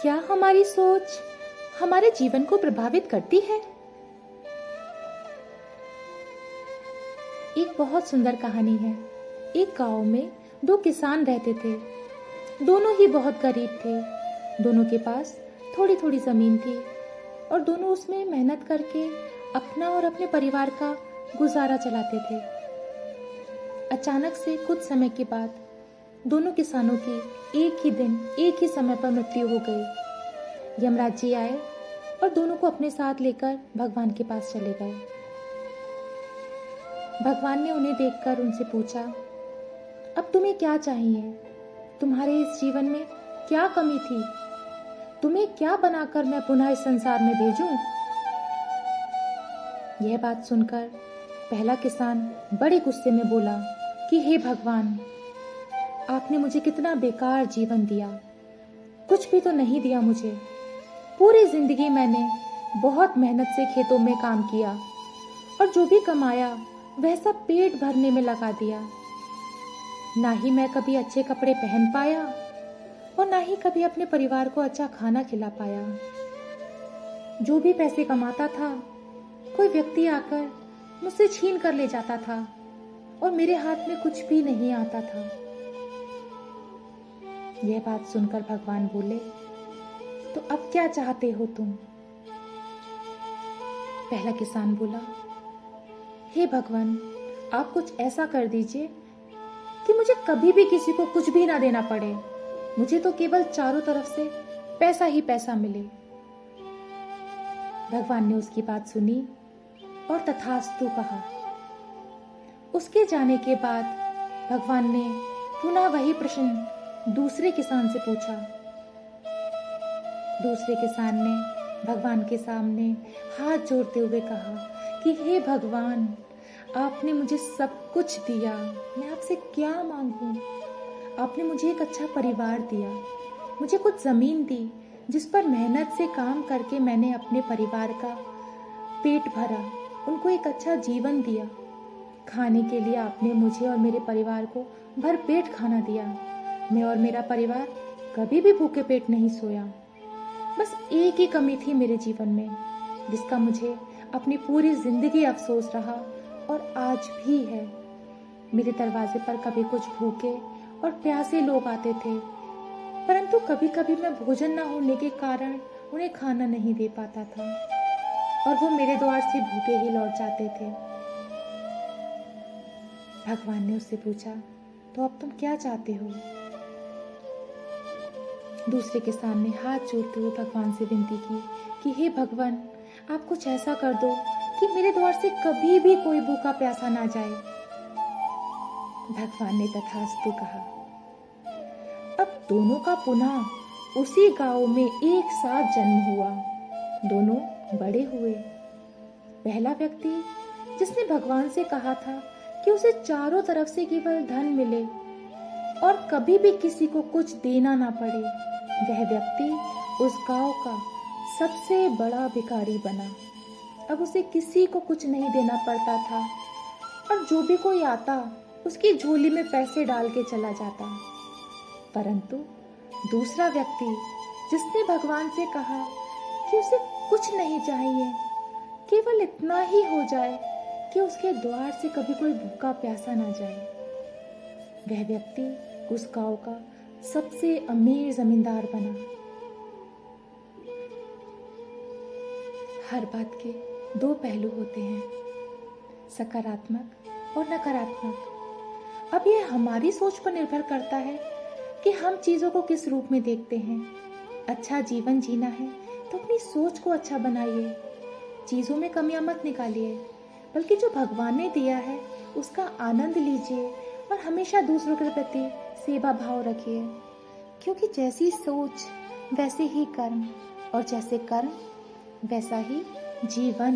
क्या हमारी सोच हमारे जीवन को प्रभावित करती है? एक बहुत सुंदर कहानी है। एक गांव में दो किसान रहते थे। दोनों ही बहुत गरीब थे। दोनों के पास थोड़ी थोड़ी जमीन थी और दोनों उसमें मेहनत करके अपना और अपने परिवार का गुजारा चलाते थे। अचानक से कुछ समय के बाद दोनों किसानों की एक ही दिन एक ही समय पर मृत्यु हो गई। यमराज जी आए और दोनों को अपने साथ लेकर भगवान के पास चले गए। भगवान ने उन्हें देखकर उनसे पूछा, अब तुम्हें क्या चाहिए? तुम्हारे इस जीवन में क्या कमी थी? तुम्हें क्या बनाकर मैं पुनः इस संसार में भेजूं? यह बात सुनकर पहला किसान बड़े गुस्से में बोला कि हे भगवान, आपने मुझे कितना बेकार जीवन दिया, कुछ भी तो नहीं दिया मुझे। पूरी जिंदगी मैंने बहुत मेहनत से खेतों में काम किया और जो भी कमाया वह सब पेट भरने में लगा दिया। ना ही मैं कभी अच्छे कपड़े पहन पाया और ना ही कभी अपने परिवार को अच्छा खाना खिला पाया। जो भी पैसे कमाता था कोई व्यक्ति आकर मुझसे छीन कर ले जाता था और मेरे हाथ में कुछ भी नहीं आता था। यह बात सुनकर भगवान बोले, तो अब क्या चाहते हो तुम? पहला किसान बोला, हे भगवान, आप कुछ ऐसा कर दीजिए कि मुझे कभी भी किसी को कुछ भी ना देना पड़े। मुझे तो केवल चारों तरफ से पैसा ही पैसा मिले। भगवान ने उसकी बात सुनी और तथास्तु कहा। उसके जाने के बाद भगवान ने पुनः वही प्रश्न दूसरे किसान से पूछा। दूसरे किसान ने भगवान के सामने हाथ जोड़ते हुए कहा कि हे भगवान, आपने मुझे सब कुछ दिया, मैं आपसे क्या मांगूं? आपने मुझे एक अच्छा परिवार दिया, मुझे कुछ जमीन दी जिस पर मेहनत से काम करके मैंने अपने परिवार का पेट भरा, उनको एक अच्छा जीवन दिया। खाने के लिए आपने मुझे और मेरे परिवार को भरपेट खाना दिया। मैं और मेरा परिवार कभी भी भूखे पेट नहीं सोया। बस एक ही कमी थी मेरे जीवन में, जिसका मुझे अपनी पूरी जिंदगी अफसोस रहा और आज भी है। मेरे दरवाजे पर कभी कुछ भूखे और प्यासे लोग आते थे, परंतु कभी कभी मैं भोजन न होने के कारण उन्हें खाना नहीं दे पाता था और वो मेरे द्वार से भूखे ही लौट जाते थे। भगवान ने उससे पूछा, तो अब तुम क्या चाहते हो? दूसरे किसान ने हाथ जोड़ते हुए भगवान से विनती की कि हे भगवान, आप कुछ ऐसा कर दो कि मेरे द्वार से कभी भी कोई भूखा प्यासा ना जाए। भगवान ने तथास्तु कहा। अब दोनों का पुनः उसी गांव में एक साथ जन्म हुआ। दोनों बड़े हुए। पहला व्यक्ति जिसने भगवान से कहा था कि उसे चारों तरफ से केवल धन मिले और कभी भी किसी को कुछ देना ना पड़े, वह व्यक्ति उस गांव का सबसे बड़ा भिखारी बना। अब उसे किसी को कुछ नहीं देना पड़ता था और जो भी कोई आता उसकी झोली में पैसे डाल के चला जाता। परंतु दूसरा व्यक्ति जिसने भगवान से कहा कि उसे कुछ नहीं चाहिए, केवल इतना ही हो जाए कि उसके द्वार से कभी कोई भूखा प्यासा ना जाए, वह व्यक्ति उस गांव का सबसे अमीर जमींदार बना। हर बात के दो पहलू होते हैं, सकारात्मक और नकारात्मक। अब यह हमारी सोच पर निर्भर करता है कि हम चीजों को किस रूप में देखते हैं। अच्छा जीवन जीना है तो अपनी सोच को अच्छा बनाइए, चीजों में कमियां मत निकालिए, बल्कि जो भगवान ने दिया है उसका आनंद लीजिए और हमेशा दूसरों के प्रति सेवा भाव रखिए, क्योंकि जैसी सोच वैसे ही कर्म और जैसे कर्म वैसा ही जीवन।